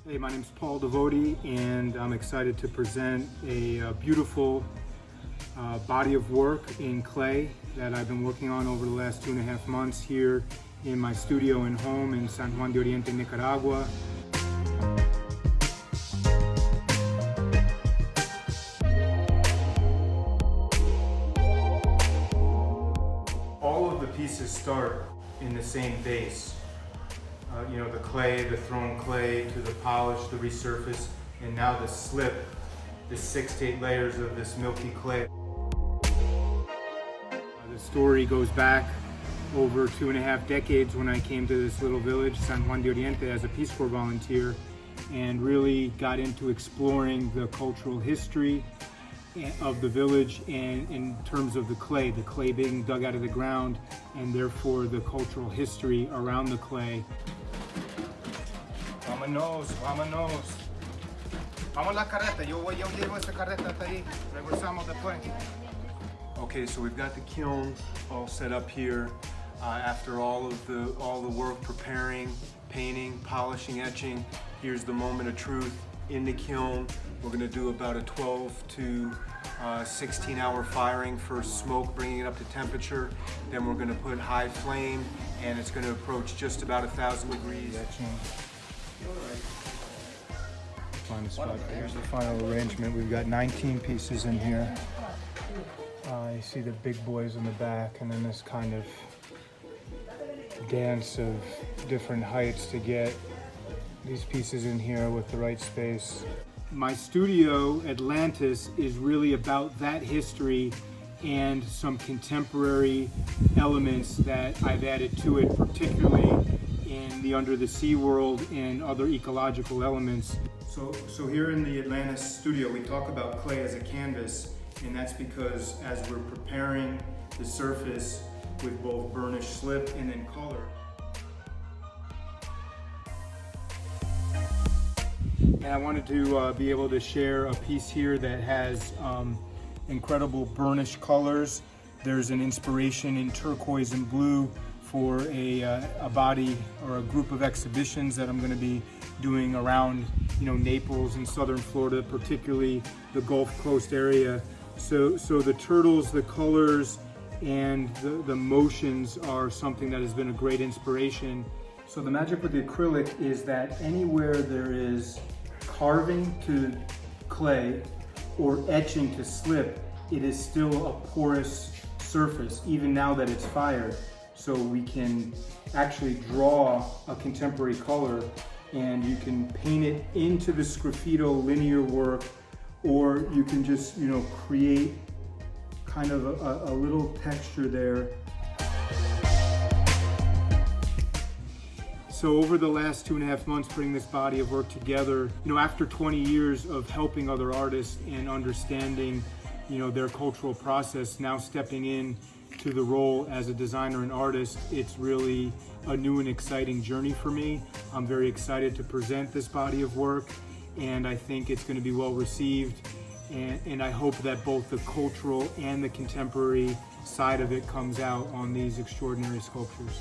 Hey, my name's Devoti, and I'm excited to present a beautiful body of work in clay that I've been working on over the last 2.5 months here in my studio and home in San Juan de Oriente, Nicaragua. All of the pieces start in the same base. The clay, the thrown clay, to the polish, the resurface, and now the slip, the 6 to 8 layers of this milky clay. The story goes back over 2.5 decades when I came to this little village, San Juan de Oriente, as a Peace Corps volunteer, and really got into exploring the cultural history of the village and in terms of the clay being dug out of the ground, and therefore the cultural history around the clay. Vámonos, vámonos. Vamos la carreta. Yo llevo esta carreta hasta ahí. Regresamos después. Okay, so we've got the kiln all set up here. After all the work preparing, painting, polishing, etching, here's the moment of truth in the kiln. We're going to do about a 12 to 16-hour firing for smoke, bringing it up to temperature. Then we're going to put high flame, and it's going to approach just about 1,000 degrees. Find a spot. Here's the final arrangement. We've got 19 pieces in here. You see the big boys in the back, and then this kind of dance of different heights to get these pieces in here with the right space. My studio, Atlantis, is really about that history and some contemporary elements that I've added to it, particularly in the under the sea world and other ecological elements. So here in the Atlantis studio, we talk about clay as a canvas, and that's because as we're preparing the surface with both burnish slip and then color, and I wanted to be able to share a piece here that has incredible burnish colors. There's an inspiration in turquoise and blue for a body or a group of exhibitions that I'm going to be doing around Naples and southern Florida, particularly the Gulf Coast area. So the turtles, the colors, and the motions are something that has been a great inspiration. So the magic with the acrylic is that anywhere there is carving to clay or etching to slip, it is still a porous surface, even now that it's fired. So we can actually draw a contemporary color, and you can paint it into the sgraffito linear work, or you can just create kind of a little texture there. So over the last 2.5 months putting this body of work together, after 20 years of helping other artists and understanding their cultural process, now stepping in to the role as a designer and artist, it's really a new and exciting journey for me. I'm very excited to present this body of work, and I think it's going to be well received, and I hope that both the cultural and the contemporary side of it comes out on these extraordinary sculptures.